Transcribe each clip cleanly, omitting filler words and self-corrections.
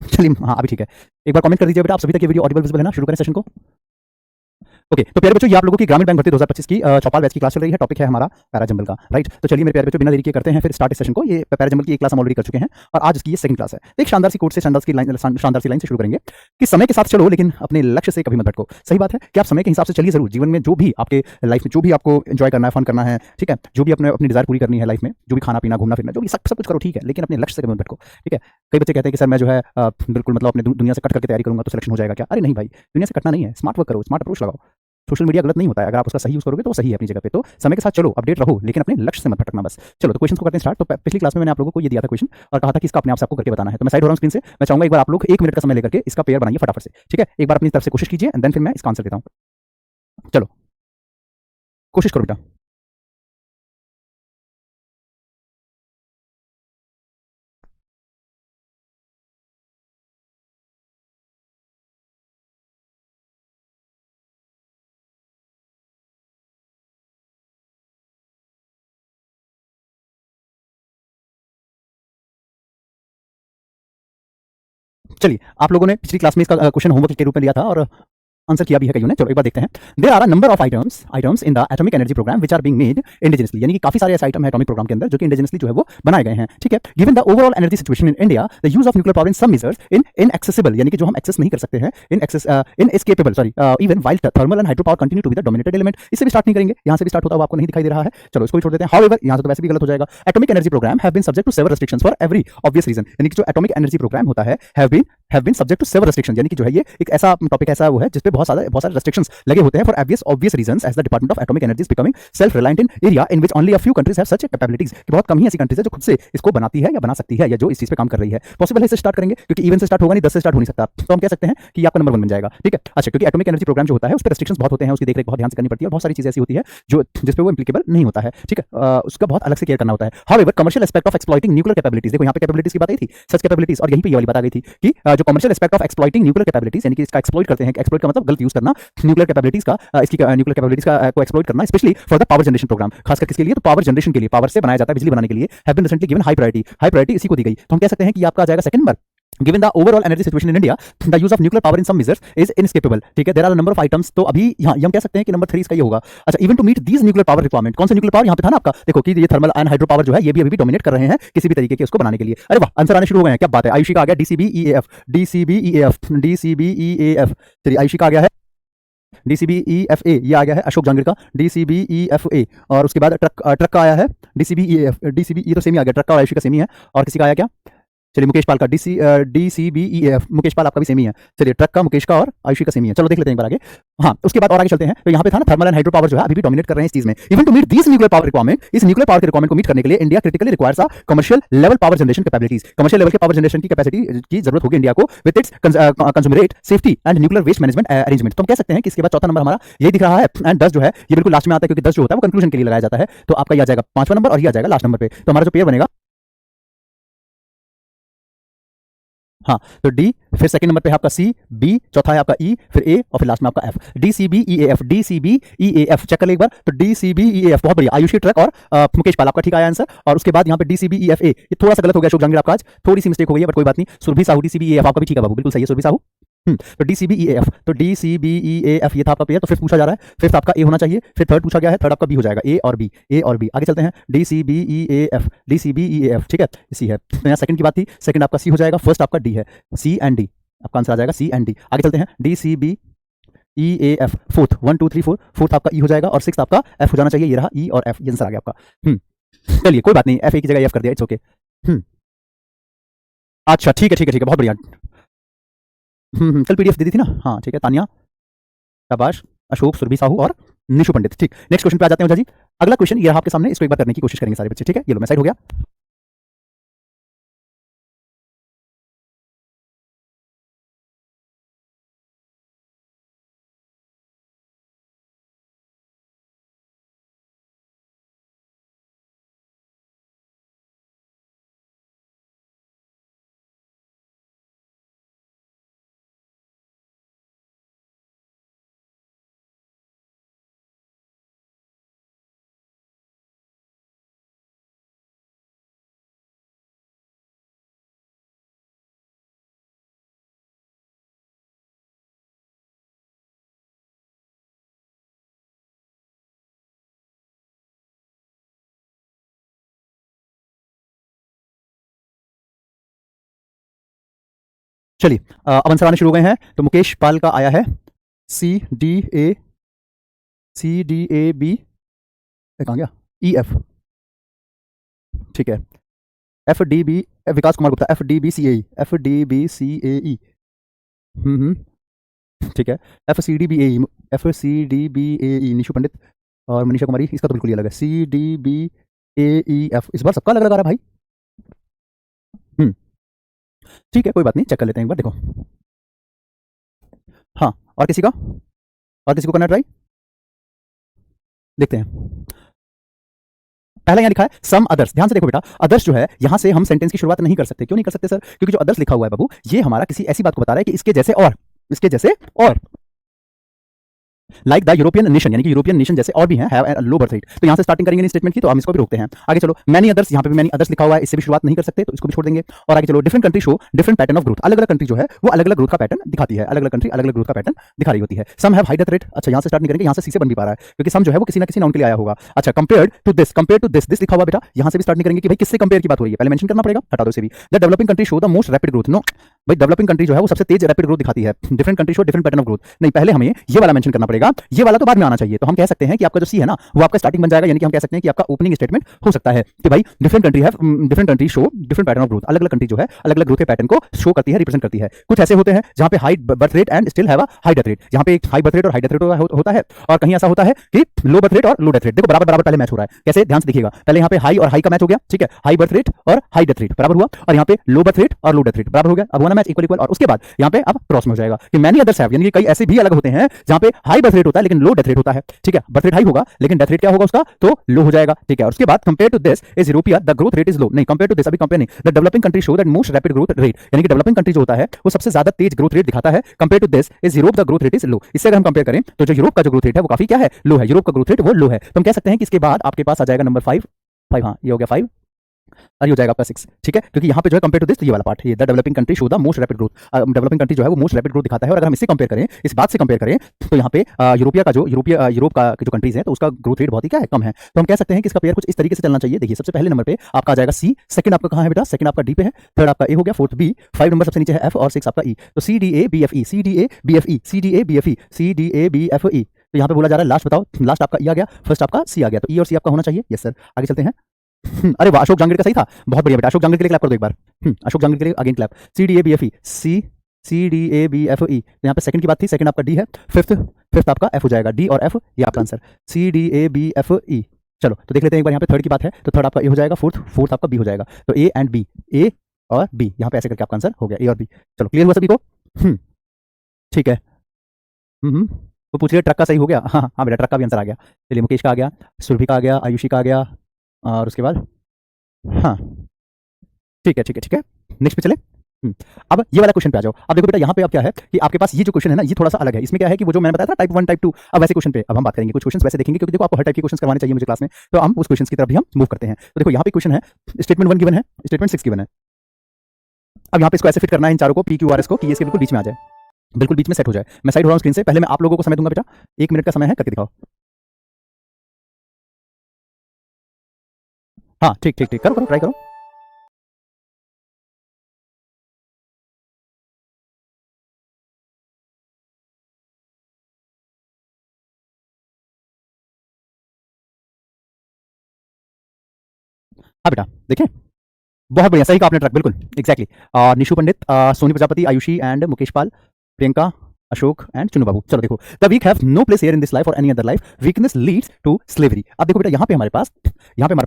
चलिए हाँ, अभी ठीक है। एक बार कमेंट कर दीजिए बेटा, आप सभी तक ये वीडियो ऑडिबल विजिबल है ना? शुरू करें सेशन को। ओके, तो प्यारे बच्चों, ये आप लोगों की ग्रामीण बैंक भर्ती 2025 की चौपाल बैच की क्लास चल रही है। टॉपिक है हमारा पैराजंबल का, राइट? तो चलिए मेरे प्यारे बच्चों, बिना देरी किए करते हैं फिर स्टार्ट इस सेशन को। ये पैराजंबल की एक क्लास हम ऑलरेडी कर चुके हैं और आज इसकी ये सेकंड क्लास है। तो एक शानदार सी कोट से शानदार सी लाइन से शुरू करेंगे कि समय के साथ चलो लेकिन अपने लक्ष्य से कभी मत भटको। सही बात है कि आप समय के हिसाब से चलिए जरूर। जीवन में जो भी आपके लाइफ में जो भी आपको एंजॉय करना है, फन करना है, ठीक है, जो भी अपने अपनी डिजायर पूरी करनी है लाइफ में, जो भी खाना पीना घूमना फिरना, जो भी सब कुछ करो, ठीक है, लेकिन अपने लक्ष्य से कभी मत भटको, ठीक है। कई बच्चे कहते हैं कि सर मैं जो है बिल्कुल मतलब अपने दुनिया से कट करके तैयारी करूंगा तो सिलेक्शन हो जाएगा क्या? अरे नहीं भाई, दुनिया से कटना नहीं है, स्मार्ट वर्क करो, स्मार्ट अप्रोच लगाओ। सोशल मीडिया गलत नहीं होता है, अगर आप उसका सही यूज करोगे तो वो सही है अपनी जगह पे। तो समय के साथ चलो, अपडेट रहो, लेकिन अपने लक्ष्य से मत भटकना बस। चलो तो क्वेश्चन को करते हैं स्टार्ट। तो पिछली क्लास में मैंने आप लोगों को ये दिया था क्वेश्चन और कहा था कि इसका अपने आप से आपको करके बताना है। तो मैं साइड हो रहा हूँ स्क्रीन से। मैं चाहूंगा एक बार आप लोग 1 मिनट का समय लेकर के इसका पेयर बनाइए फटाफट से, ठीक है। एक बार अपनी तरफ से कोशिश कीजिए एंड देन फिर मैं इसका आंसर देता हूँ। चलो कोशिश करो बेटा। चलिए, आप लोगों ने पिछली क्लास में इसका क्वेश्चन होमवर्क के रूप में लिया था और आंसर किया भी है कईयों ने। चलो एक बार देखते हैं। There are a number of items in the atomic energy programme which are being made indigenously, यानी कि काफी सारे ऐसे आइटम है एटॉमिक प्रोग्राम के अंदर जो कि इंडिजिनसली जो है वो बनाए गए हैं, ठीक है। Given the overall energy situation in India, the use of nuclear power in some measures in inaccessible, यानी कि जो हम एक्सेस नहीं कर सकते हैं, inescapable, sorry, even while thermal and hydro power continue to be the dominated element. इससे भी स्टार्ट नहीं करेंगे, यहां से भी स्टार्ट होता हुआ आपको नहीं दिखाई दे रहा है। चलो इसको भी छोड़ देते हैं। हाउएवर, यहां से तो वैसे भी गलत हो जाएगा। Atomic energy programme have been subject to several restrictions for every obvious reason, यानी कि जो एटॉमिक एनर्जी प्रोग्राम होता है have been subject to several restrictions, यानी कि जो है ये एक ऐसा टॉपिक ऐसा वो है जिस पे बहुत सारे रेस्ट्रिक्शंस लगे होते हैं for obvious reasons, as the Department of Atomic Energy is becoming self-reliant in area in which only a few countries have such capabilities, कि बहुत कम ही ऐसी कंट्रीज है जो खुद से इसको बनाती है या बना सकती है या जो इस चीज पे काम कर रही है। पॉसिबल है इसे स्टार्ट करेंगे क्योंकि इवन से स्टार्ट होगा नहीं, 10 से स्टार्ट हो नहीं सकता, तो हम कह सकते हैं कि ये आपका नंबर 1 बन जाएगा, ठीक है। अच्छा, क्योंकि एटॉमिक एनर्जी प्रोग्राम जो होता है उस पर रेस्ट्रिक्शंस बहुत होते हैं, उसकी देखरेख बहुत ध्यान से करनी पड़ती है और बहुत सारी चीजें ऐसी होती है जो जिस पे वो एप्लीकेबल नहीं होता है, ठीक है। उसका बहुत अलग से केयर करना होता है। However commercial aspect of exploiting nuclear capabilities, देखो यहाँ पे कैपेबिलिटीज की बात आई थी, सच कैपेबिलिटीज, और यहीं पे ये वाली बात आ गई थी कि जो commercial aspect of exploiting nuclear capabilities, यानी कि इसका एक्सप्लॉइट करते हैं, एक्सप्लॉइट का मतलब गलत यूज करना, न्यूक्लियर कैपेबिलिटीज का, इसकी न्यूक्लियर कैपेबिलिटीज का को एक्सप्लॉइट करना, specially for the power generation programme, खासकर किसके लिए? तो पावर जनरेशन के लिए, पावर से बनाया जाता है बिजली बनाने के लिए, have been recently given high priority. High priority इसी को दी गई, तो हम कह सकते हैं कि आपका आ जाएगा second number. Given the overall energy situation in India, the use of nuclear power in some measures is inescapable, ठीक है। There are a number of items, तो अभी यहाँ ये हम कह सकते हैं कि नंबर 3 इसका ये होगा। अच्छा, even to meet these nuclear power requirement, कौन सा न्यूक्लियर पावर यहाँ पे था ना आपका? देखो कि ये थर्मल एंड हाइड्रो पावर जो है ये भी अभी डोमिनेट कर रहे हैं किसी भी तरीके के उसको बनाने के लिए। अरे वाह, आंसर आने शुरू हो गए हैं, क्या बात है। आयुषी का आ गया DCBEAF, DCBEAF, चलिए आयुषी का आ गया है DCBEFA, ये आ गया है अशोक जहांगीर का DCBEFA, और उसके बाद ट्रक का आया है DCBEF, DCB, ये तो सेम ही आ गया, ट्रक का और आयुषी का सेम ही है। और किसी का आया क्या? चलिए मुकेश पाल का DCBEF, मुकेश पाल आपका भी सेम ही है। चलिए ट्रक का, मुकेश का और आयुषी का सेम ही है। चलो देख लेते हैं एक बार आगे। हाँ, उसके बाद और आगे चलते हैं। तो यहाँ पे था ना थर्मल एंड हाइड्रो पावर जो है अभी भी डोमिनेट कर रहे हैं इस चीज में। Even to meet this nuclear power requirement, इस न्यूक्लियर पावर के रिक्वायरमेंट को मीट करने के लिए India critically requires a commercial level power generation capabilities, commercial level के पावर जनरेशन की कैपेसिटी की जरूरत होगी इंडिया को, with its commensurate safety and nuclear waste management arrangement. तो हम कह सकते हैं कि इसके बाद चौथा नंबर हमारा यही दिख रहा है एंड 10 जो है ये बिल्कुल लास्ट में आता है, क्योंकि 10 जो होता है वो कंक्लूजन के लिए लगाया जाता है। तो आपका ये आ जाएगा 5वां नंबर और ये आ जाएगा लास्ट नंबर पे। तो हमारा जो पेयर बनेगा, हाँ, तो डी, फिर सेकंड नंबर पे है आपका सी, बी, चौथा है आपका ई, फिर ए और फिर लास्ट में आपका एफ। DCBEAF, DCBEAF चेक कर ले एक बार। तो DCBEAF बहुत बढ़िया, आयुषी, ट्रक और मुकेश पाल, आपका ठीक आया आंसर। और उसके बाद यहाँ पे DCBEFA, ये थोड़ा सा गलत हो गया अशोक जहांगीर आपका, आज थोड़ी सी मिस्टेक हो गई है बट कोई बात नहीं। सुरभि साहू DCBEAF आपका भी ठीक है बाबू, बिल्कुल सही है सुरभि साहू। तो DCBEAF, तो DCBEAF ये था आपका पेयर। तो फिफ्थ पूछा जा रहा है, फिफ्थ आपका ए होना चाहिए, फिर थर्ड पूछा गया है, थर्ड आपका बी हो जाएगा, ए और बी, ए और बी। आगे चलते हैं। DCBEAF, DCBEAF, ठीक है, सी है। तो यहाँ सेकंड की बात थी, सेकंड आपका सी हो जाएगा, फर्स्ट आपका डी है, सी एंड डी, आपका आंसर आ जाएगा सी एंड डी। आगे चलते हैं। DCBEAF, फोर्थ, 1 2 3 4, फोर्थ आपका ई हो जाएगा और सिक्स आपका एफ हो जाना चाहिए, ये रहा ई और एफ, ये आंसर आ गया आपका। चलिए कोई बात नहीं, एफ ए की जगह एफ कर दिया, इट्स ओके। अच्छा ठीक है ठीक है ठीक है, बहुत बढ़िया। कल पीडीएफ दे दी थी ना, हाँ ठीक है। तानिया, शाबाश, अशोक, सुरभि साहू और निशु पंडित, ठीक। नेक्स्ट क्वेश्चन पे आ जाते हैं ओझा जी। अगला क्वेश्चन ये रहा आपके सामने, इसको एक बार करने की कोशिश करेंगे सारे बच्चे, ठीक है। ये लो मैं साइड हो गया। चलिए अब आंसर आने शुरू हो गए हैं। तो मुकेश पाल का आया है CDA कहाँ गया, EF, ठीक है। FDB विकास कुमार गुप्ता, FDBCAE, ठीक है। FCDBAE निशु पंडित और मनीषा कुमारी, इसका तो बिल्कुल ही अलग है। CDBAEF, इस बार सबका अलग अलग आ रहा है भाई। ठीक है, कोई बात नहीं, चेक कर लेते हैं एक बार, देखो। हाँ, और किसी को करना ट्राई, देखते हैं। पहला यहाँ लिखा है सम अदर्स, ध्यान से देखो बेटा, अदर्स जो है यहां से हम सेंटेंस की शुरुआत नहीं कर सकते। क्यों नहीं कर सकते सर? क्योंकि जो अदर्स लिखा हुआ है बाबू, ये हमारा किसी ऐसी बात को बता रहा है कि इसके जैसे और लाइक द यूरोपियन नेशन, यानी कि यूरोपियन नेशन जैसे और भी हैं, हैव लो बर्थ रेट। तो यहां से स्टार्टिंग करेंगे स्टेटमेंट की, तो हम इसको भी रोकते हैं। आगे चलो, मैनी अदर्स, यहां पे भी मैनी अदर्स लिखा हुआ है, इससे भी शुरुआत नहीं कर सकते, तो इसको भी छोड़ देंगे। और आगे चलो, different country show different pattern of growth, अलग अलग कंट्री जो है वो अलग अलग ग्रोथ का पैटर्न दिखाती है, अलग अलग कंट्री अलग अलग ग्रोथ का पैटर्न दिखा रही होती है। Some have high death rate, अच्छा यहां से स्टार्ट नहीं करेंगे, यहां से सी से बन भी पा रहा है, क्योंकि सम जो है वो किसी ना किसी नाउन के लिए आया होगा। अच्छा, कंपेयर्ड टू दिस दिस लिखा हुआ बेटा, यहां से भी स्टार्ट नहीं करेंगे कि भाई किससे कंपेयर की बात हो रही है, पहले मेंशन करना पड़ेगा, हटा दो इसे भी। The developing country show the most rapid growth, no भाई, डेवलपिंग कंट्री जो है वो सबसे तेज रैपिड ग्रोथ दिखाती है। Different country show different pattern of growth, नहीं, पहले हमें ये वाला मेंशन करना पड़ेगा, ये वाला तो बाद में आना चाहिए। तो हम कह सकते हैं कि आपका जो सी है ना, वो आपका स्टार्टिंग बन जाएगा, यानी कि हम कह सकते हैं कि आपका ओपनिंग स्टेटमेंट हो सकता है कि भाई different country show different pattern of growth, अलग अलग कंट्री जो है अलग अलग ग्रोथ के पैटर्न को शो करती है, रिप्रेजेंट करती है। कुछ ऐसे होते हैं जहां पे high birth rate and still have a high death rate, जहां पे एक हाई बर्थ रेट और हाई डेथ रेट होता है, और कहीं ऐसा होता है कि लो बर्थ रेट और लो डेथ रेट। देखो बराबर बराबर पहले मैच हो रहा है, कैसे, ध्यान से देखिएगा। पहले यहाँ पे हाई और हाई का मैच हो गया, ठीक है, हाई बर्थ रेट और हाई डेथ रेट बराबर हुआ, और यहाँ पे लो बर्थ रेट और लो डेथ रेट बराबर हो गया। अब होना मैच इक्वल इक्वल, और उसके बाद यहाँ पे अब क्रॉस में हो जाएगा कि मैनी अदर्स हैव, यानी कि कई ऐसे भी अलग होते हैं जहां पे हाई बर्थ रेट होता है लेकिन लो डेथ रेट होता है, ठीक है। बर्थ रेट हाई होगा लेकिन डेथ रेट क्या होगा उसका, तो लो हो जाएगा, ठीक है। और उसके बाद compare to this is Europe the growth rate is low, नहीं, कंपेयर टू दिस अभी कंपेयर नहीं, the developing country show that most rapid growth rate, यानी कि डेवलपिंग कंट्री जो होता है वो सबसे ज्यादा तेज ग्रोथ रेट दिखाता है। Compare to this is Europe the growth rate is low, इससे अगर हम कंपेयर करें तो जो यूरोप का जो ग्रोथ रेट है वो काफी क्या है, लो है, यूरोप का ग्रोथ रेट वो लो है। तो हम कह सकते हैं कि इसके बाद आपके पास आ जाएगा नंबर 5, हाँ ये हो गया 5, और ये हो जाएगा आपका 6, ठीक है। क्योंकि यहाँ पे जो है कंपेयर टू दिस, तो ये वाला पार्ट, ये the developing country show the most rapid growth, developing country जो है वो मोस्ट रैपिड ग्रोथ दिखाता है। और अगर हम इससे कंपेयर करें, इस बात से कंपेयर करें, तो यहाँ पे यूरोप का जो कंट्रीज है तो उसका ग्रोथ रेट बहुत ही क्या है, कम है। तो हम कह सकते हैं कि इसका पेयर कुछ इस तरीके से चलना चाहिए। देखिए, सबसे पहले नंबर पे आपका आ जाएगा सी, सेकंड आपका कहाँ है बेटा, सेकंड आपका डी पे है, थर्ड आपका ए हो गया, फोर्थ बी, 5 नंबर सबसे नीचे है एफ, और 6 आपका ई। तो CDABFE, CDABFE, CDABFE, CDABFE। तो यहाँ पे बोला जा रहा है लास्ट बताओ, लास्ट आपका ई आ गया, फर्स्ट आपका सी आ गया, तो ई और सी आपका होना चाहिए। यस सर, आगे चलते हैं। अरे वाह, अशोक जांगीर का सही था, बहुत बढ़िया बेटा, अशोक जांगीर के लिए क्लैप कर दो एक बार। अशोक जांगीर के लिए अगेन क्लैप। CDABFE, CDABFE, यहाँ पे सेकंड की बात थी, सेकंड आपका डी है, फिफ्थ आपका एफ हो जाएगा, डी और एफ, ये आपका आंसर CDABFE। चलो तो देख लेते हैं एक बार, यहाँ पे थर्ड की बात है तो थर्ड आपका ए हो जाएगा, फोर्थ आपका बी हो जाएगा, तो ए एंड बी, ए और बी, यहाँ पे ऐसे करके आपका आंसर हो गया, ए और बी। चलो क्लियर हुआ सभी को? ठीक है। तो पूछ रहे ट्रक का सही हो गया, हाँ हाँ बेटा, ट्रक का भी आंसर आ गया। चलिए, मुकेश का आ गया, सुरभि का आ गया, आयुषी का आ गया, और उसके बाद हाँ, ठीक है ठीक है ठीक है, नेक्स्ट पे चले। अब ये वाला क्वेश्चन पे आ जाओ। अब देखो बेटा, यहाँ पे अब क्या है कि आपके पास ये जो क्वेश्चन है ना, ये थोड़ा सा अलग है। इसमें क्या है कि वो जो मैंने बताया था टाइप 1 टाइप 2, अब वैसे क्वेश्चन पे अब हम बात करेंगे, कुछ क्वेश्चन वैसे देखेंगे, क्योंकि देखो आपको हर टाइप के क्वेश्चन करवाने चाहिए मुझे क्लास में, तो हम उस क्वेश्चन की तरफ भी हम मूव करते हैं। तो देखो यहाँ पे क्वेश्चन है, स्टेटमेंट 1 गिवन है, स्टेटमेंट 6 गिवन है। अब यहाँ पे इसको ऐसे फिट करना है इन चारों को, PQRS को, कि इसके बिल्कुल बीच में आ जाए, बिल्कुल बीच में सेट हो जाए। मैं साइड हो रहा हूँ स्क्रीन से, पहले मैं आप लोगों को समय दूंगा बेटा, 1 मिनट का समय है, करके दिखाओ। हाँ ठीक ठीक ठीक, करो करो, ट्राई करो। हाँ बेटा देखें, बहुत बढ़िया, सही कहा आपने, ट्रक बिल्कुल exactly. Nishu Pandit, Soni Prajapati, Aayushi and Mukesh Pal, Priyanka, Ashok and Chunu Babu. चलो देखो, the weak have no place here in this life और any other life, weakness leads to slavery. अब देखो बेटा, यहाँ पे हमारे पास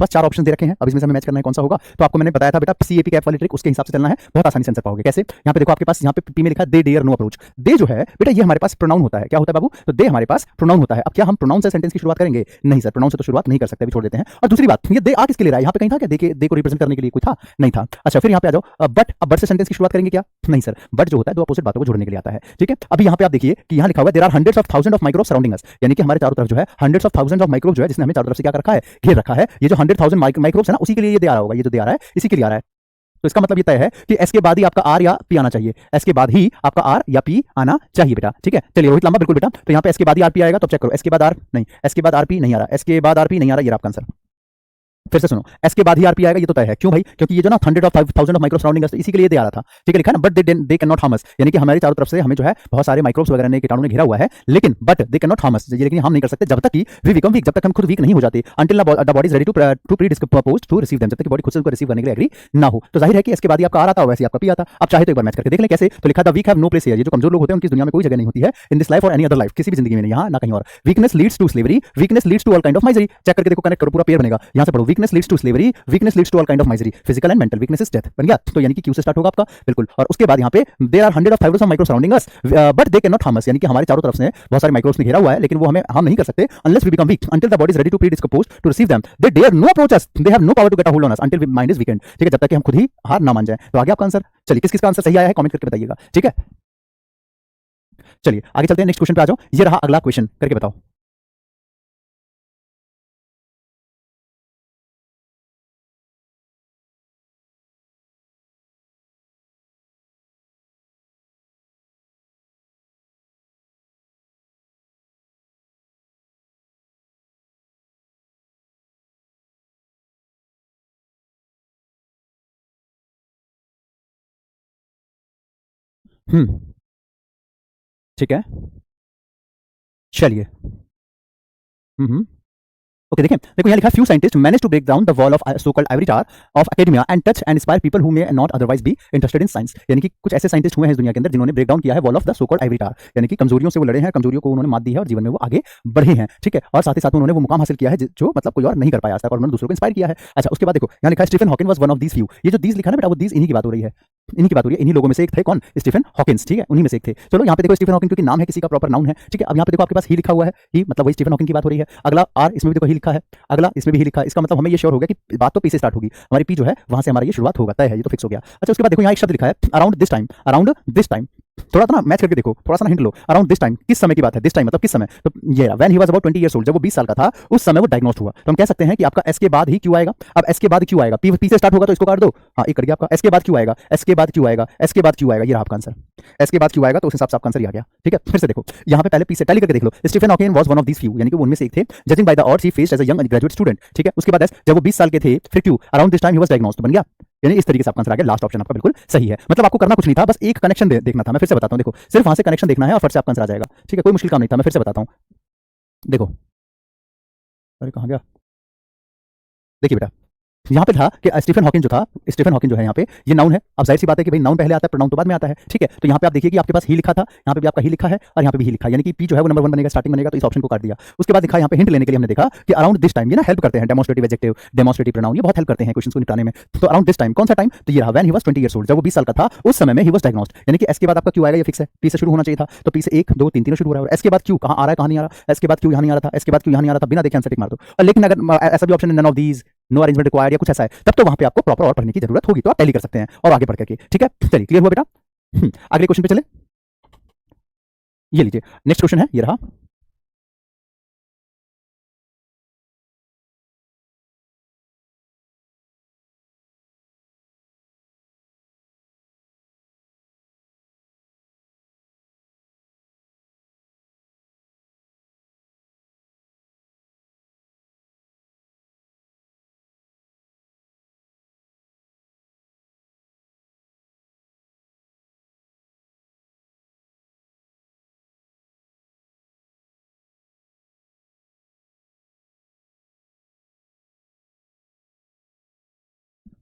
4 ऑप्शन दे रखे हैं। अब इसमें से हमें मैच करना है कौन सा होगा, तो आपको मैंने बताया था बेटा, CAP कैप वाली ट्रिक, उसके हिसाब से चलना है, बहुत आसानी से आंसर पाओगे। कैसे, यहाँ पे देखो आपके पास, यहाँ पे पी में लिखा है दे, डेयर, नो अप्रोच। दे जो है बेटा, ये हमारे पास प्रोनाउन होता है, क्या होता है बाबू, तो दे हमारे पास प्रोनाउन होता है। अब क्या हम प्रोनाउन से सेंटेंस की शुरुआत करेंगे? नहीं सर, प्रोनाउन से तो शुरुआत नहीं कर सकते, अभी छोड़ देते हैं। और दूसरी बात, ये दे आ किसके लिए रहा है, यहाँ पे कहीं था क्या, दे को रिप्रेजेंट करने के लिए कोई था? नहीं था। अच्छा, फिर यहाँ पे आ जाओ, बट, अब बट से सेंटेंस की शुरुआत करेंगे क्या? नहीं सर, बट जो होता है दो अपोजिट बातों को जोड़ने के लिए आता है, ठीक है। अभी यहाँ पे आप देखिए कि यहाँ लिखा हुआ है there are hundreds of thousand of microbes surrounding us, यानी कि हमारे चारों तरफ जो है hundreds of thousand of microbe जो है, जिसने हमें चारों तरफ से क्या कर रखा है, घेर रखा है। ये जो 100,000 माइक्रोब्स है ना, उसी के लिए ये दे आ रहा होगा, ये जो दे आ रहा है इसी के लिए आ रहा है। तो इसका मतलब ये तय है कि एस के बाद ही आपका आर या पी आना चाहिए, एस के बाद ही आपका आर या पी आना चाहिए बेटा, ठीक है। चलिए रोहित लांबा, बिल्कुल बेटा, तो यहाँ पे एस के बाद ही आर पी आएगा, तो चेक करो, एस के बाद आर नहीं, एस के बाद आर पी नहीं आ रहा, एस के बाद आर पी नहीं आ रहा, ये आपका आंसर। फिर से सुनो, एस के बाद ही आरपी आएगा, ये तो तय है। क्यों भाई? क्योंकि ये जो ना 100 ऑफ 1000 ऑफ माइक्रो सराउंडिंग है, इसी के लिए दे आ रहा था। ठीक है, लिखा है ना, but they can not harm us, यानी कि हमारी चारों तरफ से हमें जो है बहुत सारे माइक्रोब्स वगैरह ने, कीटाणु ने घेरा हुआ है, लेकिन but they can not harm अस, लेकिन हम नहीं कर सकते जब तक कि वी बिकम वीक, जब तक हम खुद वीक नहीं हो जाते, until the body is ready to predispose to receive them, जब तक कि बॉडी खुद से उनको रिसीव करने के लिए एग्री ना हो। तो जाहिर है कि इसके बाद ही आपका आ रहा था, वैसे आपका पी आता। अब चाहे तो एक बार मैच करके देख लें कैसे। तो लिखा था weak have no place here, ये जो कमजोर लोग होते हैं उनकी दुनिया में कोई जगह नहीं होती है, इन दिस लाइफ और एनी अदर लाइफ, किसी भी जिंदगी में नहीं, यहाँ ना कहीं और। Weakness leads to slavery, weakness leads to all kind of misery, check करके देखो, कनेक्ट करो, पूरा पेयर बनेगा। यहाँ से पढ़ो, weakness leads to slavery, weakness leads to all kind of misery, physical and mental weakness is death, बन गया। तो यानी कि क्यू से स्टार्ट होगा आपका, बिल्कुल। और उसके बाद यहाँ पे there are 100 of fibrous of micro surrounding us, but they can not harm us, यानी कि हमारे चारों तरफ से बहुत सारे माइक्रोब्स ने घेरा हुआ है, लेकिन वो हमें हार्म नहीं कर सकते unless we become weak, until the body is ready to predispose to receive them, they dare no approach us, they have no power to get a hold on us until mind is weakened. ठीक है, जब तक कि हम खुद ही हार ना मान जाए। तो आगे आपका आंसर, चलिए किस किस का आंसर सही आया है कमेंट करके बताइएगा। ठीक है, चलिए आगे चलते हैं, नेक्स्ट क्वेश्चन पे आ जाओ। ये रहा अगला क्वेश्चन, करके बताओ। ठीक है, चलिए। ओके, देखें, देखो यहाँ लिखा है, few scientist manage to break down the wall of so called ivory tower of academia and touch and inspire people who may not otherwise be interested in science, यानी कि कुछ ऐसे साइंटिस्ट हुए हैं इस दुनिया के अंदर जिन्होंने ब्रेक डाउन किया है wall of the so called ivory tower, यानी कि कमजोरियों से वो लड़े हैं, कमजोरियों को उन्होंने मात दी है और जीवन में वो आगे बढ़े हैं। ठीक है, और साथ ही साथ उन्होंने वो मुकाम हासिल किया है जो मतलब कोई और नहीं कर पाया आज तक, और उन्होंने दूसरों को इंस्पायर किया है। अच्छा, उसके बाद देखो यहाँ लिखा है, Stephen Hawkins was one of these few, ये जो दीस लिखा है ना बेटा, वो दीस इन्हीं की बात हो रही है, इन्हीं की बात हो रही है, इन्हीं लोगों में से एक थे। कौन? Stephen Hawkins. ठीक है, उन्हीं में से एक थे। चलो यहाँ पे देखो, स्टीफन हॉकिंग क्योंकि नाम है, किसी का प्रॉपर नाउन है। ठीक है, अब यहाँ पे देखो आपके पास ही लिखा हुआ है, ही मतलब वही स्टीफन हॉकिंग की बात हो रही है। अगला आर, इसमें भी देखो ही लिखा है, अगला इसमें भी ही लिखा है, इसका मतलब हमें ये श्योर हो गया कि बात तो पी से स्टार्ट होगी, हमारी पी जो है वहां से हमारा ये शुरुआत होगा, तय है, ये तो फिक्स हो गया। अच्छा, उसके बाद देखो यहाँ एक शब्द लिखा है, around this time, around this time, थोड़ा सा ना मैच करके देखो, थोड़ा सा ना hint low. Around this time किस समय की बात है? दिस टाइम मतलब किस समय? तो ये when he was about 20 years old, जब वो 20 साल का था उस समय वो डायग्नोस्ड हुआ। तो हम कह सकते हैं कि आपका एस के बाद ही क्यों आएगा। अब एस के बाद क्यों आएगा, पी से स्टार्ट होगा तो इसको काट दो। हाँ, एक कट गया आपका। एस के बाद क्यों आएगा, एस के बाद क्यों आएगा, एस के बाद क्यों आएगा, ये रहा आपका आंसर। एस के बाद क्यों आएगा, तो उस हिसाब से आपका आंसर ही आ गया। ठीक है, फिर से देखो यहाँ पे पहले पी से टैली करके देख लो। Stephen Hawking was one of these few, यानी कि वो उनमें से एक थे। Judging by the odds he faced as a young graduate student. ठीक है, उसके बाद एस, जब वो 20 साल के थे, फिर क्यों, around this time he was diagnosed, बन गया। यानी इस तरीके से आपका आंसर आ गया। लास्ट ऑप्शन आपका बिल्कुल सही है, मतलब आपको करना कुछ नहीं था, बस एक कनेक्शन देखना था। मैं फिर से बताता हूँ, देखो सिर्फ वहां से कनेक्शन देखना है और फिर से आपका आंसर आ जाएगा। ठीक है, कोई मुश्किल काम नहीं था, मैं फिर से बताता हूँ। देखो, अरे कहाँ गया, देखिए बेटा, यहाँ पे था कि स्टीफन हॉकिंग जो था, स्टीफन हॉकिंग जो है यहाँ पे, ये नाउन है। अब जाहिर सी बात है कि भाई नाउन पहले आता है, प्रोनाउन तो बाद में आता है। ठीक है, तो यहाँ पे आप देखिए कि आपके पास ही लिखा था, यहाँ पे भी आपका ही लिखा है और यहाँ पे भी ही लिखा है, यानी कि पी जो है वो नंबर 1 बनेगा, स्टार्टिंग बनेगा, तो इस ऑप्शन को काट दिया। उसके बाद लिखा यहाँ पे हिंट लेने के लिए हमने देखा कि अराउंड दिस टाइम, ये ना हेल्प करते हैं, डेमोस्ट्रेटिव एडजेक्टिव, डेमोस्ट्रेटिव प्रोनाउन, ये बहुत हेल्प करते हैं क्वेश्चन को निपटाने में। तो अराउंड दिस टाइम कौन सा टाइम, तो ये रहा when he was 20 years old, जब वो 20 साल का था उस समय में ही वाज डायग्नोस्ड, यानी कि एस के बाद आपका क्यों आएगा, ये फिक्स है, पी से शुरू होना चाहिए था, तो पी से 1 2 3 तीनों शुरू हो रहा है। और एस के बाद क्यों कहाँ आ रहा है, कहाँ नहीं आ रहा, एस के बाद क्यों यहाँ नहीं आ रहा था, एस के बाद क्यों यहाँ नहीं आ रहा था, बिना देखे आंसर टिक मार दो। और लेकिन अगर ऐसा भी ऑप्शन है, none of these, no arrangement required या कुछ ऐसा है, तब तो वहां पे आपको प्रॉपर और पढ़ने की जरूरत होगी, तो आप टैली कर सकते हैं और आगे बढ़ करके। ठीक है, चलिए क्लियर हुआ बेटा। अगले क्वेश्चन पे चले, ये लीजिए नेक्स्ट क्वेश्चन है, ये रहा।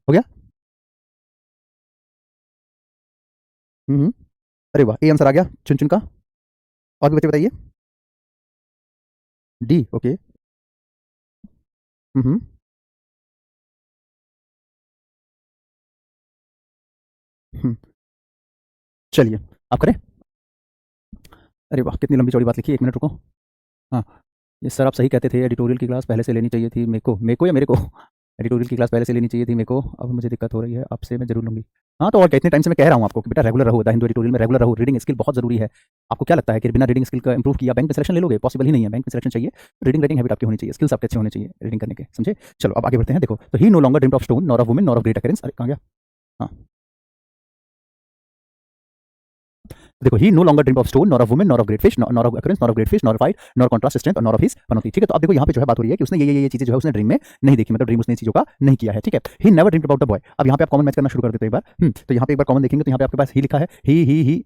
हो गया। हम्म, अरे वाह, ए आंसर आ गया चुन चुन का। और भी बच्चे बताइए। D, okay. हम्म, हम्म, चलिए आप करें। अरे वाह, कितनी लंबी चौड़ी बात लिखी, 1 मिनट रुको। हाँ, ये सर आप सही कहते थे, एडिटोरियल की क्लास पहले से लेनी चाहिए थी, मेको या मेरे को, एडिटोरियल की क्लास पहले से लेनी चाहिए थी मेरे को, अब मुझे दिक्कत हो रही है, आपसे मैं जरूर लूंगी। हाँ, तो और क्या, इतने टाइम से मैं कह रहा हूँ आपको कि बेटा रेगुलर रहो, द हिंदू एडिटोरियल में रेगुलर रहो, रीडिंग स्किल बहुत जरूरी है। आपको क्या लगता है कि बिना रीडिंग स्किल का इंप्रूव किया बैंक में सिलेक्शन ले लोगे? पॉसिबल ही नहीं है, बैंक में सिलेक्शन चाहिए, रीडिंग राइटिंग हैबिट आपकी होनी चाहिए, स्किल्स आपके अच्छे होने चाहिए रीडिंग करने के, समझे। चलो अब आगे बढ़ते हैं। देखो, तो he no longer dreamed of stone nor of women nor of great occurrence, अरे कहाँ गया। हाँ, देखो he no longer dream of stone nor of women nor of great fish nor of occurrence nor of great fish nor fight nor contrast strength और nor of his पनौती। ठीक है, तो अब देखो यहाँ पे जो है बात हो रही है कि उसने ये चीजें जो है उसने ड्रीम में नहीं देखी, मतलब ड्रीम उसने चीजों का नहीं किया है। ठीक है, ही never dreamed about the boy. अब यहाँ पे आप कॉमन मैच करना शुरू कर देते हो एक बार। तो यहाँ पे एक बार कॉमन देखेंगे तो यहाँ पे आपके पास ही लिखा है, ही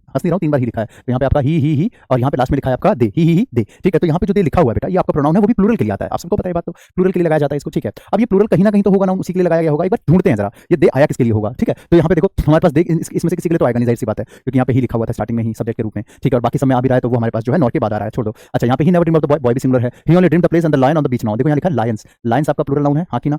हंस नहीं रहा हूँ, 3 बार ही लिखा है, तो यहाँ पे आपका ही और यहाँ पे लास्ट में लिखा है आपका दे, ही दे। ठीक है, तो यहाँ पे जो दे लिखा हुआ है बेटा, ये आपका प्रोनाउन है, वो भी प्लूरल के लिए आता है, आप सबको पता है बात, तो प्लूरल के लिए लगाया जाता है इसको। ठीक है, अब ये प्लूरल कहीं ना कहीं तो होगा ना, उसी के लिए लगाया गया होगा, एक बार ढूंढते हैं जरा ये दे आया किसके लिए होगा। ठीक है, तो यहाँ पे देखो हमारे पास दे इसमें से किसी के लिए तो आएगा नहीं, जाहिर सी बात है, क्योंकि यहाँ पे ही लिखा हुआ था स्टार्टिंग में ही सब्जेक्ट के रूप में। ठीक है, और बाकी समय आ भी रहा है तो वो हमारे पास जो है नॉट के बाद आ रहा है, छोड़ दो। अच्छा, यहाँ पे he never dream of the boy, boy भी सिंगुलर है, he only dream the place and the lion on the beach now. देखो यहाँ लिखा है लायंस, लायंस आपका प्लूरल नाउन है, हाँ कि ना।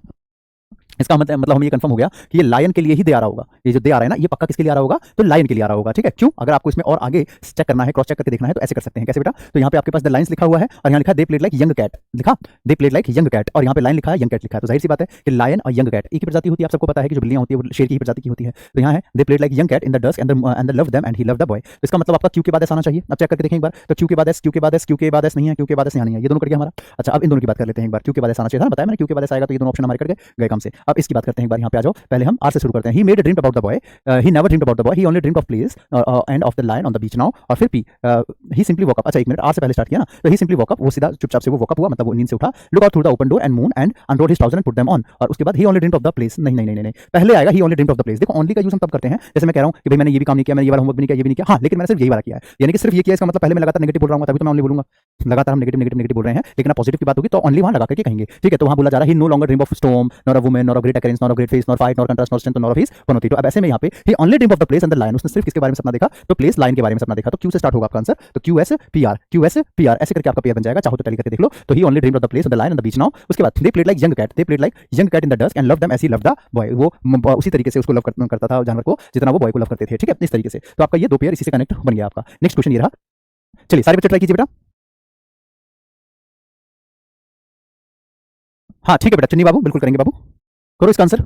इसका मतलब हमें ये कंफर्म हो गया कि ये लायन के लिए ही दे आ रहा होगा, ये जो दे आ रहा है ना, ये पक्का किसके लिए आ रहा होगा, तो लायन के लिए आ रहा होगा। ठीक है, क्यों, अगर आपको इसमें और आगे चेक करना है, क्रॉस चेक करके देखना है तो ऐसे कर सकते हैं। कैसे बेटा, तो यहाँ पे आपके पास द लाइन्स लिखा हुआ है और यहाँ लिखा they played like young cat, लिखा they played like young cat, और यहाँ पे लाइन लिखा है यंग कैट लिखा है, तो जाहिर सी बात है कि लायन और यंग कैट एक ही प्रजाति होती है, आप सबको पता है कि जो बिल्लियां होती है वो शेर की ही प्रजाति की होती है। तो यहाँ है they played like young cat in the dusk and love them and he love the boy. तो इसका मतलब आपका क्यू के बाद एस आना चाहिए। अब चेक करके देखें एक बार, तो क्यू के बाद एस, क्यू के बाद एस, क्यू के बाद एस नहीं है, क्यू के बाद एस यहाँ नहीं है, ये दोनों कट गया हमारा। अच्छा, अब इन दोनों की बात कर लेते हैं एक बार, क्यू के बाद एस आना चाहिए था, बताया मैंने क्यू के बाद एस आएगा, तो ये दोनों ऑप्शन हमारे कट गए काम से। अब इसकी बात करते हैं एक बार, यहाँ पे आ जाओ, पहले हम आर से शुरू करते हैं। He made dream about the boy, he never dreamed about the boy, he only dreamed of place and of the lion on the beach now, और फिर पी ही सिंपली वॉक अप। अच्छा, एक मिनट, आर से पहले start किया ना, तो ही सिंपली वॉक अप, वो सीधा चुपचाप से वो वॉक अप हुआ, मतलब वो नींद से उठा, look out through the open door and moon and unrolled his trouser and put them on, और उसके बाद he only dreamed of the place. नहीं नहीं नहीं नहीं, पहले आएगा he only dreamed of the place. देखो ओनली का यूज हम तब करते हैं जैसे मैं कह रहा हूं कि भाई मैंने ये भी काम नहीं किया, मैंने ये वाला होमवर्क भी नहीं किया, ये भी नहीं किया, हाँ लेकिन मैंने सिर्फ यही वाला किया है, यानी कि सिर्फ ये किया, इसका मतलब पहले मैं लगातार नेगेटिव बोल रहा हूं, तभी तो मैं ओनली बोलूंगा। लगातार हम नेगेटिव नेगेटिव नेगेटिव बोल रहे हैं, लेकिन पॉजिटिव की बात होगी तो ओनली वहां लगा करके कहेंगे। ठीक है, तो वहां बोला जा रहा है he no longer dream of storm nor a woman nor a great occurrence nor a great face nor fight nor contrast nor strength nor of his पनौती। तो अब ऐसे में यहाँ पे he only dream of the place and the lion, उसने सिर्फ किसके बारे में सपना देखा, तो प्लेस लाइन के बारे में सपना देखा, तो क्यू से स्टार्ट होगा आपका आंसर, तो क्यू एस पी आर ऐसे करके आपका पेयर बन जाएगा, चाहो तो टैली करके देख लो। तो he only dreamed of the place and the lion on the beach now, उसके बाद they played like young cat, they played like young cat in the dusk and love them as he love the boy, वो उसी तरीके से उसको love करता था जानवर को जितना वो बॉय को लव करते थे। ठीक है, इस तरीके से तो आपका ये दो पेयर इसी से कनेक्ट बन गया आपका। नेक्स्ट क्वेश्चन ये रहा, चलिए सारे बच्चे ट्राई कीजिए बेटा। हाँ ठीक है बेटा, चन्नी बाबू बिल्कुल करेंगे बाबू, करो इसका आंसर।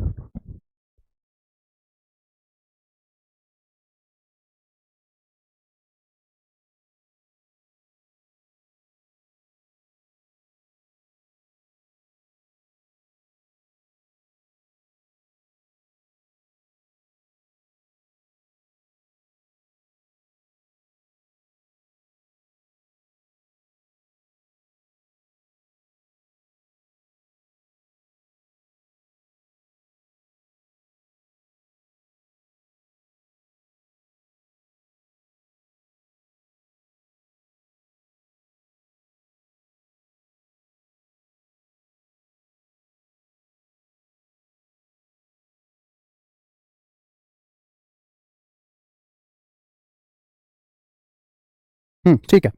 ठीक है,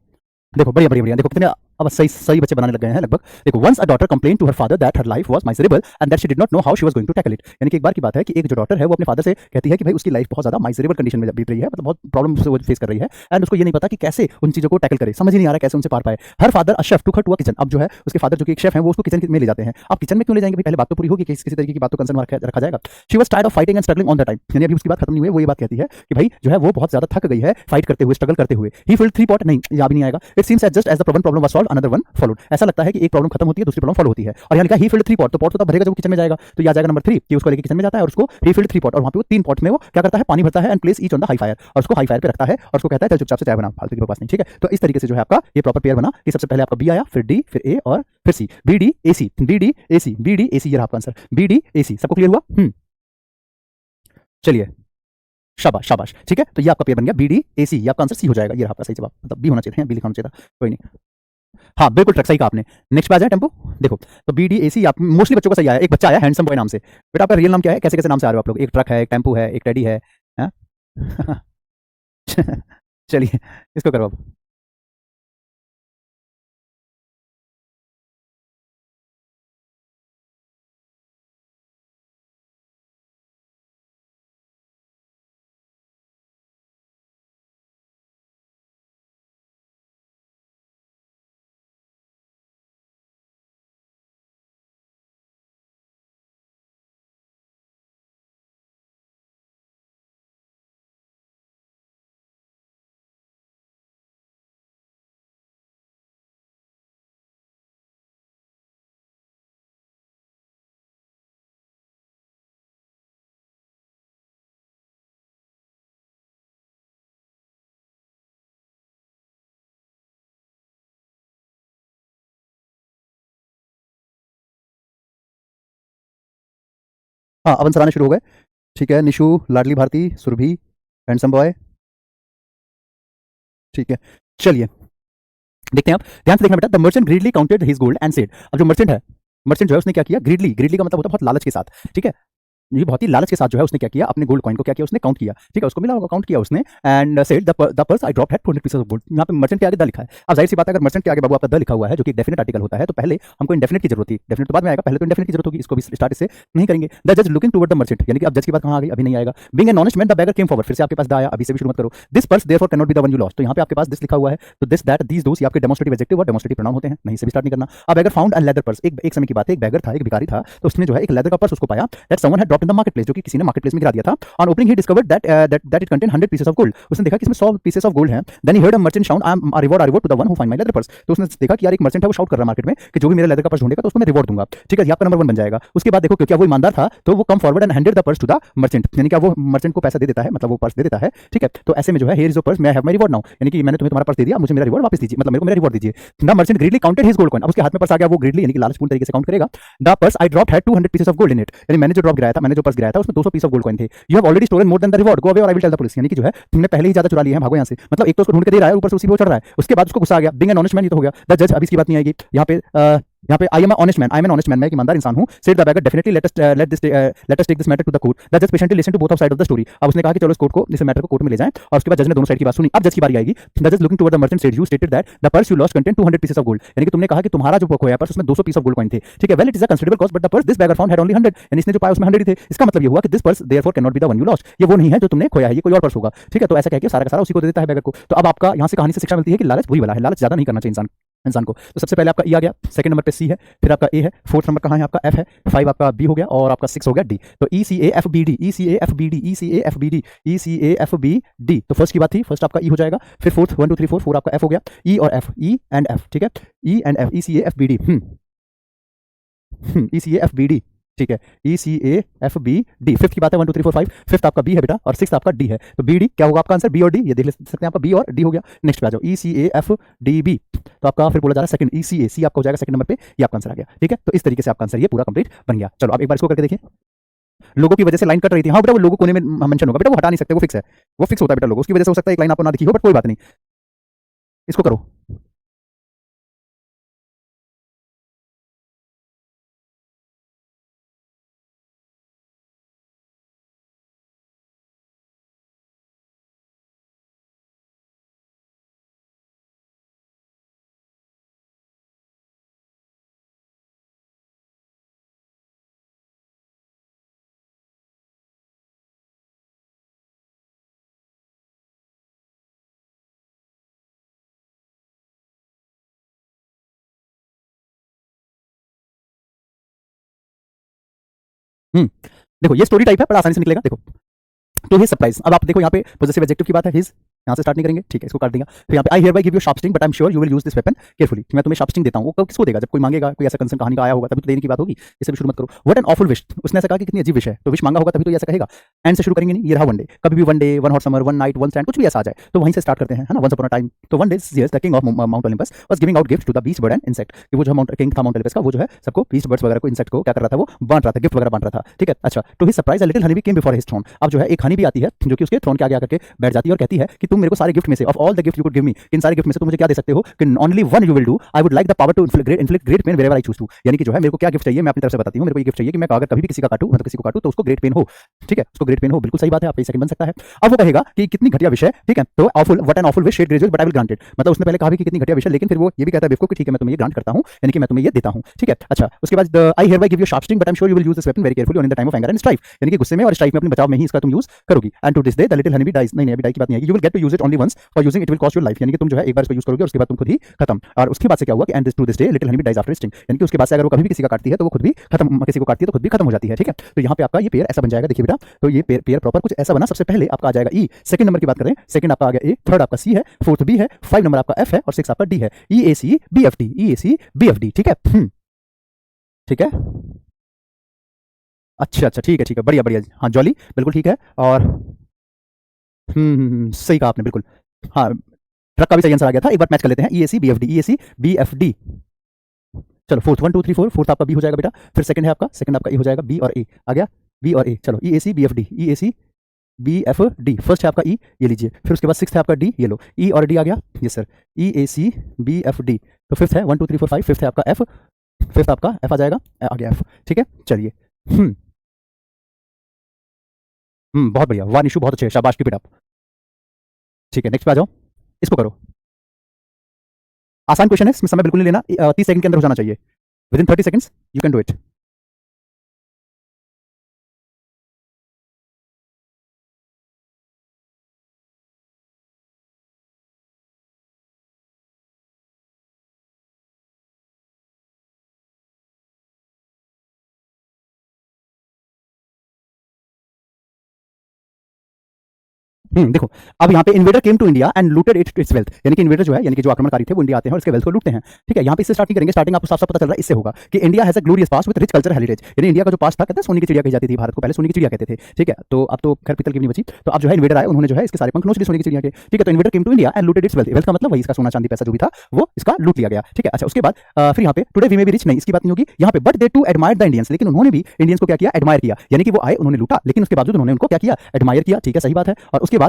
देखो बढ़िया बढ़िया बढ़िया, देखो कितने अब सही सही बच्चे बनाने लग गए हैं लगभग। देखो once a daughter complain to her father that her life was miserable and that she did not know how she was going to tackle it. यानी कि एक बार की बात है कि एक जो डॉटर है वो अपने फादर से कहती है कि भाई उसकी लाइफ बहुत ज्यादा माइजरेबल कंडीशन में बीत रही है, मतलब बहुत प्रॉब्लम से वो फेस कर रही है, एंड उसको ये नहीं पता कि कैसे उन चीजों को टैकल करे, समझ ही नहीं आ रहा कैसे उनसे पार पाए। Her father a chef to her to a kitchen, अब जो है उसके फादर जो कि एक शेफ है वो उसको किचन में ले जाते हैं। आप किचन में क्यों ले जाएंगे भाई, पहले बात तो पूरी होगी कि किसी तरीके की बात तो कंसर्न रखा जाएगा। She was tired of fighting and struggling on the time, यानी अभी उसकी बात खत्म नहीं हुई, वो ये बात कहती है कि भाई जो है वो बहुत ज्यादा थक गई है फाइट करते हुए, स्ट्रगल करते हुए। ही फिल्ड 3 पॉट, नहीं या भी नहीं आएगा। It seems just as the problem was solved another one followed, ऐसा लगता है कि एक प्रॉब्लम खत्म होती है दूसरी प्रॉब्लम फॉलो होती है। और यहाँ लिखा ही फिल्ड 3 पॉट, तो पॉट तो तब भरेगा जब किचन में जाएगा, तो ये आ जाएगा नंबर 3 कि उसको लेके किचन में जाता है और उसको ही फिल्ड 3 पॉट, और वहां पे वो 3 पॉट में वो क्या करता है, पानी भरता है and place each on the high fire, और उसको हाई फायर पे रखता है और उसको कहता है चल चुपचाप से चाय बना, फालतू की बकवास नहीं। ठीक है, तो इस तरीके से जो है आपका ये प्रॉपर पेयर बना कि सबसे पहले आपका बी आया, फिर डी, फिर ए और फिर C, B D A C, B D A C, B D A C, ये रहा आपका answer, B D A C. सबको क्लियर हुआ? चलिए शाबाश शाबाश, ठीक है, तो ये आपका पेयर बन गया बी डी ए सी, ये आपका आंसर सी हो जाएगा, ये रहा आपका सही जवाब, मतलब बी होना चाहिए था, बी लिखना चाहिए था, कोई नहीं। हाँ बिल्कुल ट्रक सही कहा आपने। नेक्स्ट पे आ जाए टेम्पो, देखो तो बी डी ए सी आप मोस्टली बच्चों का सही आया। एक बच्चा आया हैंडसम बॉय नाम से, बेटा आपका रियल नाम क्या है, कैसे कैसे नाम से आ रहे हो आप लोग, एक ट्रक है, एक टेम्पो है, एक टेडी है, हाँ? चलिए इसको करो अब। हाँ, अब आंसर आने शुरू हो गए। ठीक है, निशु, लाडली भारती, सुरभि, हैंडसम बॉय। ठीक है, चलिए देखते हैं। आप ध्यान से देखना बेटा। The merchant greedily counted his gold and said. अब जो मर्चेंट है, मर्चेंट जो है उसने क्या किया, ग्रीडली, ग्रीडली का मतलब होता है बहुत लालच के साथ। ठीक है, ये बहुत ही लालच के साथ जो है उसने क्या किया, अपने गोल्ड कॉइन को क्या किया, उसने काउंट किया। ठीक है, उसको मिला होगा, काउंट किया उसने। And said the purse I dropped had 200 pieces of gold. यहाँ पे मर्चेंट के आगे द लिखा है। अब जाहिर सी बात है, अगर मर्चेंट के आगे बाबू आपका द लिखा हुआ है, जो कि डेफिनेट आर्टिकल होता है, तो पहले हमको इंडेफिनेट की जरूरत थी। डेफिनेट तो बाद में आएगा, पहले तो इंडेफिनेट की जरूरत होगी। इसको भी स्टार्ट से नहीं करेंगे। द जज लुकिंग टुवर्ड द मर्चेंट, यानी कि अब जज की बात कहां आ गई, अभी नहीं आएगा। Being an honest man the beggar came forward, फिर से आपके पास द आया, अभी से भी शुरू मत करो। This purse therefore can not be the one you lost, तो यहाँ पे आपके पास दिस लिखा हुआ है, तो दिस दैट दीस दोस, ये आपके डेमोस्ट्रेटिव एडजेक्टिव और डेमोस्ट्रेटिव प्रोनाउन होते हैं, नहीं से भी स्टार्ट नहीं करना। अब बेगर फाउंड अ लेदर पर्स, एक समय की बात है, एक बेगर था, एक भिखारी था, तो उसने जो है एक लेदर का पर्स उसको पाया, that someone had dropped in the market place, जो कि किसी ने मार्केट प्लेस में गिरा दिया था। On opening he discovered that it contain 100 pieces of gold, उसने देखा कि इसमें 100 पीसेस ऑफ गोल्ड हैं। Then he heard a merchant shout, I am reward to the one who find my leather purse, तो उसने देखा कि यार एक मर्चेंट है वो शाउट कर रहा है मार्केट में कि जो भी मेरा लेदर का पर्स ढूंढेगा तो उसको मैं रिवॉर्ड दूंगा। ठीक है, ये आपका नंबर 1 बन जाएगा। उसके बाद देखो, क्योंकि वो ईमानदार था, तो वो come forward and handed the purse to the merchant, यानी कि वो मर्चेंट को पैसा दे देता है, मतलब वो पर्स दे देता है। ठीक है, तो ऐसे में जो है, हियर इज योर पर्स, मैं हैव माय रिवॉर्ड नाउ, यानी कि मैंने तुम्हें तुम्हारा पर्स दे दिया, मुझे मेरा रिवॉर्ड वापस दीजिए, मतलब मेरे को मेरा रिवॉर्ड दीजिए। The merchant greedily counted his gold coin, अब उसके हाथ में पर्स आ गया, वो ग्रीडली यानी कि लालचपूर्ण तरीके से काउंट करेगा। The purse I dropped had 200 pieces of gold in it, यानी मैंने जो ड्रॉप गिराया था, मैंने जो पर्स गिराया था उसमें 200 पीस ऑफ गोल्ड कॉइन थे। You have already stolen more than the reward, go away और I will tell the police, यानी कि जो है तुमने पहले ही ज्यादा चुरा लिया है, भागो यहाँ से। मतलब एक तो उसको ढूंढ के दे रहा है, ऊपर से उसी पे चढ़ रहा है। उसके बाद उसको गुस्सा आ गया, बीइंग एन ऑनेस्ट मैन, ये तो हो गया। द जज, अभी इसकी बात नहीं आएगी यहाँ पे। यहाँ पे आई एम ऑनेस्ट मैन, मैं एक ईमानदार इंसान हूँ। Said the beggar definitely let us take this matter to the court. The जज patiently listen to both of side of the story, अब उसने कहा कि चलो इस कोर्ट को, इस मैटर को कोर्ट में ले जाएं, और उसके बाद जज ने दोनों साइड की बात सुनी। अब जज की बारी आएगी। द जज looking toward the merchant said, you stated that the purse you lost contain 200 pieces of gold, यानी कि तुमने कहा कि तुम्हारा जो खोया पर्स उसमें 200 पीस ऑफ गोल्ड कॉइन थे। ठीक है, well it is a considerable cost, but the purse this beggar found had only 100, यानी इसने जो पाया उसमें 100 ही थे। इसका मतलब ये हुआ कि this purse therefore can not be the one you lost, ये वो नहीं है जो तुमने खोया है, ये कोई और पर्स होगा। ठीक है, तो ऐसा कह के सारा का सारा उसी को दे देता है बेगर को। तो अब आपका यहाँ से कहानी से शिक्षा मिलती है कि लालच बुरी वाला है, लालच ज्यादा नहीं करना चाहिए इंसान को। तो सबसे पहले आपका ई आ गया, सेकंड नंबर पे सी है, फिर आपका ए है, फोर्थ नंबर कहाँ है आपका एफ है, 5 आपका बी हो गया, और आपका 6 हो गया डी। तो E C A F B D, E C A F B D, E C A F B D, E C A F B D. तो फर्स्ट की बात थी, फर्स्ट आपका ई हो जाएगा, फिर फोर्थ 1 2 3 4 4 आपका एफ हो गया, ई और एफ, ई एंड एफ। ठीक है, E and F, E C A F B D, E C A F B D. ठीक है, E C A F B D. Fifth की बात है 1 2 3 4 5, फिफ्थ आपका बी है बेटा, और सिक्स आपका डी है। तो बी डी क्या होगा आपका आंसर, बी और डी, ये देख सकते हैं आपका बी और डी हो गया। नेक्स्ट पे आ जाओ, ई C A F D B. तो आपका फिर बोला जा रहा है सेकंड, ई सी ए, सी आपका हो जाएगा सेकंड नंबर पे, ये आपका आंसर आ गया। ठीक है, तो इस तरीके से आपका आंसर ये पूरा कंप्लीट बन गया। चलो अब एक बार इसको करके देखिए। लोगों की वजह से लाइन कट रही थी, हाँ बेटा वो लोगों कोने में मेंशन होगा बेटा, वो हटा नहीं सकते, वो फिक्स है, वो फिक्स होता है बेटा। लोगों, उसकी वजह से हो सकता है एक लाइन आपको ना दिखी हो, बट कोई बात नहीं, इसको करो। देखो ये स्टोरी टाइप है, बड़ा आसानी से निकलेगा। देखो, तो हिज सरप्राइज, अब आप देखो यहाँ पे पॉजिटिव एडजेक्टिव की बात है, हिज, यहाँ से स्टार्ट नहीं करेंगे। ठीक है, इसको काट देंगे। फिर यहाँ पे I hereby give you sharp sting but I am sure you will use this weapon carefully, मैं तुम्हें शार्प स्टिंग देता हूँ। वो कब किसको देगा, जब कोई मांगेगा, कोई ऐसा कंसर्न कहानी का आया होगा तभी तो देने की बात होगी, इसे भी शुरू मत करो। व्हाट एन ऑफुल विश, उसने ऐसा कहा कि कितनी अजीब विश है, तो विश मांगा होगा तभी तो ये ऐसा कहेगा। एंड से शुरू करेंगे नहीं, ये रहा वन डे, कभी भी one day, one hot summer, one night, one stand, कुछ भी ऐसा आ जाए तो वहीं से स्टार्ट करते हैं, है ना। वंस अपॉन अ टाइम, तो one day Zeus the king of Mount Olympus was giving out gift to the beast bird and insect, कि वो जो माउंट किंग था माउंट ओलंपस का, वो जो है सबको बीस्ट बर्ड्स वगैरह को, इंसेक्ट को क्या कर रहा था, वो बांट रहा था, गिफ्ट वगैरह बांट रहा था। ठीक है, अच्छा, to his surprise a little honey bee came before his throne, अब जो है एक हनी भी आती है जो कि उसके थ्रोन के आगे आकर के बैठ जाती है और कहती है कि तुम मेरे को सारे गिफ्ट में से, of all the gift you could give me, इन सारे गिफ्ट में से तुम मुझे क्या दे सकते हो, कि only one you will do, I would like the power to inflict great pain wherever I choose to, यानी कि जो है मेरे को क्या गिफ्ट चाहिए, मैं अपनी तरफ से बताती हूँ। मेरे को ये गिफ्ट चाहिए कि मैं अगर कभी भी किसी का काटूं, मतलब किसी को काटूं तो उसको ग्रेट पेन हो। ठीक है, उसको ग्रेट पेन हो, बिल्कुल सही बात है, आपका सेकंड बन सकता है। अब वो कहेगा कि कितनी घटिया विषय, ठीक है, तो awful, what an awful wish, she'd graduate but I will grant it, मतलब उसने पहले कहा भी कि कितनी घटिया विषय, लेकिन फिर वो ये भी कहता है बेवकूफ कि ठीक है मैं तुम्हें ये ग्रांट करता हूं, यानी कि मैं तुम्हें ये देता हूं। ठीक है, अच्छा, उसके बाद I hereby give you sharp sting but I am sure you will use this weapon very carefully in the time of anger and strife, यानी कि गुस्से में और स्ट्राइफ में अपने बचाव में ही इसका तुम यूज करोगी। And to this day the little honey bee dies, नहीं अभी डाई की बात नहीं है, you will get to use it only once for using it will cost your life, यानी कि तुम जो है एक बार इसको यूज करोगे और उसके बाद तुम खुद ही खत्म। और उसके बाद से क्या हुआ कि and this to this day little honey bee dies after sting, यानी कि उसके बाद से अगर वो कभी भी किसी का काटती है तो वो खुद भी खत्म, किसी को काटती है तो खुद भी खत्म हो जाती है। ठीक है, तो यहाँ पे आपका ये पेयर ऐसा बन जाएगा, देखिए बेटा, तो ये पेयर प्रॉपर कुछ ऐसा बना। सबसे पहले आपका आ जाएगा ई, सेकंड नंबर की बात करें, सेकंड आपका आ गया ए, थर्ड आपका सी है, फोर्थ बी है, 5 नंबर आपका एफ है और 6 आपका डी है। ई A C B F D, E A C B F D. ठीक है, ठीक है, अच्छा अच्छा, ठीक है ठीक है, बढ़िया बढ़िया, हाँ जॉली बिल्कुल ठीक है। और सही कहा आपने बिल्कुल, हाँ ट्रक का भी सही आंसर आ गया था। एक बार मैच कर लेते हैं, ई A C B F D, E A C B F D. चलो फोर्थ 1 2 3 4, फोर्थ आपका बी हो जाएगा बेटा, फिर सेकंड है आपका, सेकंड आपका ए हो जाएगा, बी और ए आ गया, बी और ए, चलो E A C B F D, E A C B F D, first है आपका ई, ये लीजिए, फिर उसके बाद सिक्स्थ है आपका डी, ये लो, ई और डी आ गया, yes sir, E A C B F D, तो फिफ्थ है 1 2 3 4 5, फिफ्थ है आपका एफ, फिफ्थ आपका एफ आ जाएगा, आ गया एफ, ठीक है, चलिए। बहुत बढ़िया, वाह निशु बहुत अच्छे, शाबाश, कीप इट अप। ठीक है, नेक्स्ट पे आ जाओ, इसको करो, आसान क्वेश्चन है, इसमें समय बिल्कुल नहीं लेना, 30 सेकंड के अंदर हो जाना चाहिए, within 30 seconds you can do it. देखो, अब यहाँ पे invader came to India and looted its wealth, यानी कि इन्वेडर जो है, यानी कि जो आक्रमणकारी थे वो इंडिया आते हैं और इसके वेल्थ को लूटते हैं, ठीक है। यहाँ पे इससे स्टार्ट नहीं करेंगे, स्टार्टिंग आपको साफ साफ पता चल रहा है, इससे होगा कि India has a glorious past with rich culture heritage, यानी इंडिया का जो पास्ट था, कहते हैं सोने की चिड़िया कही जाती थी, भारत को पहले सोने की चिड़िया कहते थे, ठीक है। तो अब तो खैर पीतल की नहीं बची, तो अब जो है इन्वेडर आए, उन्होंने जो है इसके सारे पंख नोच लिए सोने की चिड़िया के, ठीक है। तो invader came to India and looted its wealth, wealth का मतलब वही इसका सोना चांदी पैसा जो भी था वो इसका लूट लिया गया, ठीक है। अच्छा, उसके बाद फिर यहाँ पे today we may be rich, नहीं इसकी बात नहीं होगी यहाँ पे, but they to admire the Indians, लेकिन उन्होंने भी इंडियंस को क्या किया, एडमायर किया, यानी कि वो आए, उन्होंने लूटा, लेकिन उसके बावजूद उन्होंने उनको क्या किया, एडमायर किया, ठीक है, सही बात है। और उसके बाद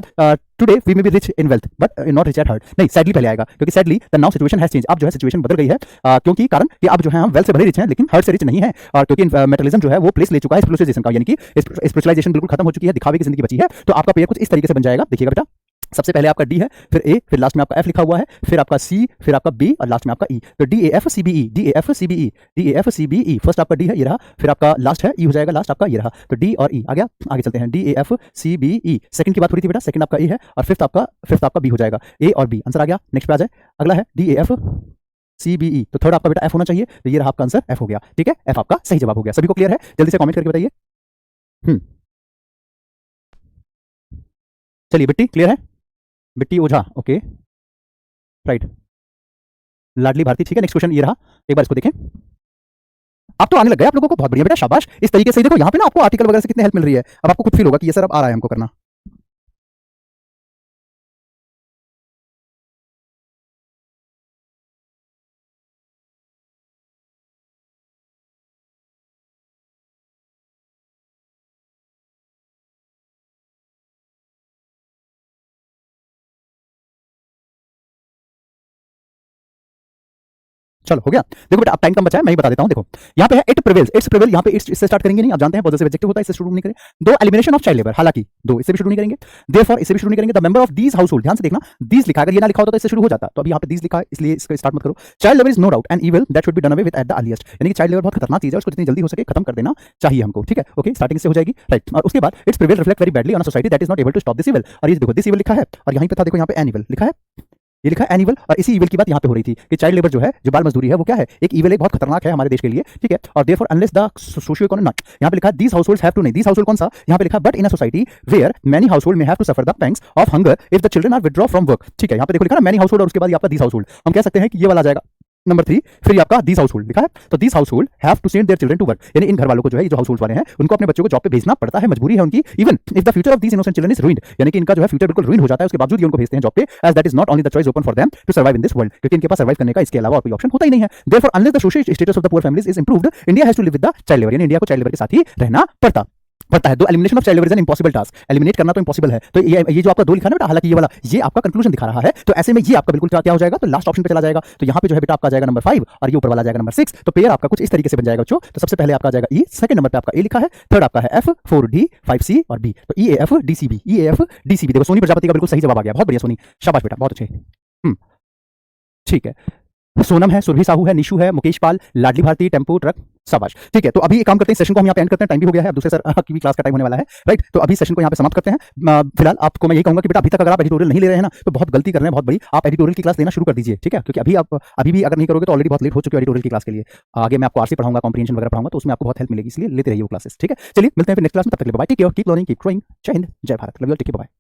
today we may be rich in wealth but not rich at heart, नहीं सैडली पहले आएगा, क्योंकि sadly the now situation has change, अब जो है सिचुएशन बदल गई है, क्योंकि कारण कि अब जो है हम वेल्थ से भले रिच हैं लेकिन हार्ट से रिच नहीं है, और क्योंकि मेटलिज्म जो है वो प्लेस ले चुका है स्पेशलाइजेशन का, यानी कि स्पेशलाइजेशन बिल्कुल खत्म हो चुकी है, दिखावे की जिंदगी बची है। तो आपका पेयर कुछ इस तरीके से बन जाएगा, देखिएगा बेटा, सबसे पहले आपका डी है, फिर ए, फिर लास्ट में आपका एफ लिखा हुआ है, फिर आपका सी, फिर आपका बी और लास्ट में आपका ई, तो D A F C B E, D A F C B E, D A F C B E, first आपका डी है, ये रहा, फिर आपका लास्ट है ई हो जाएगा, लास्ट आपका ये रहा, तो डी और ई आ गया। आगे चलते हैं, D A F C B E, second की बात हो रही थी बेटा, सेकंड आपका ए है और फिफ्थ आपका बी हो जाएगा, ए और बी, आंसर आ गया। नेक्स्ट पे आ जाए, अगला है D A F C B E, तो थर्ड आपका बेटा एफ होना चाहिए, तो ये रहा आपका आंसर, एफ हो गया, ठीक है, एफ आपका सही जवाब हो गया। सभी को क्लियर है? जल्दी से कमेंट करके बताइए। चलिए, बिट्टी क्लियर है? बिट्टी ओझा, ओके, राइट, लाडली भारती, ठीक है। नेक्स्ट क्वेश्चन ये रहा, एक बार इसको देखें, अब तो आने लग गया आप लोगों को, बहुत बढ़िया बेटा, शाबाश। इस तरीके से देखो यहाँ पे ना आपको आर्टिकल वगैरह से कितनी हेल्प मिल रही है, अब आपको खुद फील होगा कि ये सर अब आ रहा है हमको करना। चलो हो गया। देखो बेटा, अब टाइम कम बचा है, मैं ही बता देता हूं। देखो यहाँ पे है इट प्रिवेल्स, इट्स प्रिवेल, यहाँ पे इट्स इससे स्टार्ट करेंगे नहीं, आप जानते हैं पॉजिटिव एडजेक्टिव होता है, इससे शुरू नहीं करें। दो, एलिमिनेशन ऑफ चाइल्ड लेबर, हालांकि दो, इससे भी शुरू नहीं करेंगे। देयरफॉर, इससे भी शुरू नहीं करेंगे। The member of these house hold, ध्यान से देखना, दीज लिखा, अगर ये ना लिखा होता तो इससे शुरू हो जाता, तो अभी यहाँ पे दीज लिखा है इसलिए इसको स्टार्ट मत करो। Child labour is no doubt an evil that should be done away with at the earliest, यानी कि चाइल्ड लेबर बहुत खतरनाक चीज है, उसको जितनी जल्दी हो सके खत्म कर देना चाहिए हमको, ठीक है, ओके, स्टार्टिंग से हो जाएगी, राइट। और उसके बाद it's prevail reflect very badly on a society that is not able to stop this evil, और ये देखो दिस इविल लिखा है और यहीं पे था, देखो यहाँ पे एन इविल लिखा है, ये लिखा है एनिवल, और इसी इविल की बात यहाँ पे हो रही थी कि चाइल्ड लेबर जो है, जो बाल मजदूरी है, वो क्या है, एक इविल है, बहुत खतरनाक है हमारे देश के लिए, ठीक है। और therefore unless the socio economic, यहाँ पे लिखा है दीस हाउसहोल्ड्स हैव टू, नहीं दीस हाउसहोल्ड कौन सा, यहाँ पे लिखा but in a society where many household may have to suffer the pangs of hunger if the children are withdraw from work, ठीक है। यहाँ पे देखो लिखा ना मेनी हाउसहोल्ड और उसके बाद आपका दीस हाउसहोल्ड, हम कह सकते हैं कि ये वाला आ जाएगा नंबर 3, फिर आपका दीस हाउसहोल्ड लिखा है, तो these household have to send their children to work, यानी इन घर वालों को जो है, ये जो हाउसहोल्ड वाले हैं, उनको अपने बच्चों को जॉब पे भेजना पड़ता है, मजबूरी है उनकी, even if the future of these innocent children is ruined, यानी कि इनका जो है फ्यूचर बिल्कुल रूइन हो जाता है, उसके बावजूद ये उनको भेजते हैं जॉब पे, as that is not only the choice open for them to survive in this world, क्योंकि इनके पास सर्वाइव करने का इसके अलावा और कोई ऑप्शन होता ही नहीं है। Therefore unless the social status of the poor families is improved, India has to live with the child labour, यानी इंडिया को चाइल्ड लेबर के साथ ही रहना पड़ता है। दो, elimination of child labour is an impossible task, eliminate करना तो इंपॉसिबल है, तो ये जो आपका दो लिखा है ना बेटा, हालांकि ये वाला ये आपका कंक्लूजन दिखा रहा है, तो ऐसे में ये आपका बिल्कुल क्या हो जाएगा, तो लास्ट ऑप्शन पे चला जाएगा, तो यहाँ पे जो है बेटा आपका जाएगा नंबर 5 और ये ऊपर वाला जाएगा नंबर 6, तो पेयर आपका कुछ इस तरीके से बन जाएगा बच्चों। तो सबसे पहले आपका जाएगा ई, सेकंड नंबर पे आपका ए लिखा है, थर्ड आपका है एफ, 4D, 5C और बी, तो E A F D C B, E A F D C B. देखो सोनी प्रजापति का बिल्कुल सही जवाब आ गया, बहुत बढ़िया सोनी, शाबाश बेटा, बहुत अच्छे, ठीक है। सोनम है, सुरभि साहू है, निशु है, मुकेश पाल, लाडली भारती, टेम्पो ट्रक, शाबाश, ठीक है। तो अभी एक काम करते हैं, सेशन को हम यहाँ पे एंड करते हैं, टाइम भी हो गया है, अब दूसरे सर की भी क्लास का टाइम होने वाला है, राइट। तो अभी सेशन को यहाँ पे समाप्त करते हैं। फिलहाल आपको मैं यही कहूंगा कि बेटा अभी तक अगर आप एडिटोरियल नहीं ले रहे हैं ना, तो बहुत गलती कर रहे हैं, बहुत बड़ी, आप एडिटोरियल की क्लास लेना शुरू कर दीजिए, ठीक है, क्योंकि अभी भी अगर नहीं करोगे तो ऑलरेडी बहुत लेट हो चुके हो एडिटोरियल की क्लास के लिए। आगे मैं आपको आरसी पढ़ाऊंगा, कॉम्प्रिहेंशन वगैरह पढ़ाऊंगा, तो उसमें आपको बहुत हेल्प मिलेगी, इसलिए लेते रहिए वो क्लासेस, ठीक है। चलिए मिलते हैं फिर नेक्स्ट क्लास में, तब तक के लिए bye, take care, keep learning, keep growing, जय हिंद, जय Bharat, love you all, take care, bye.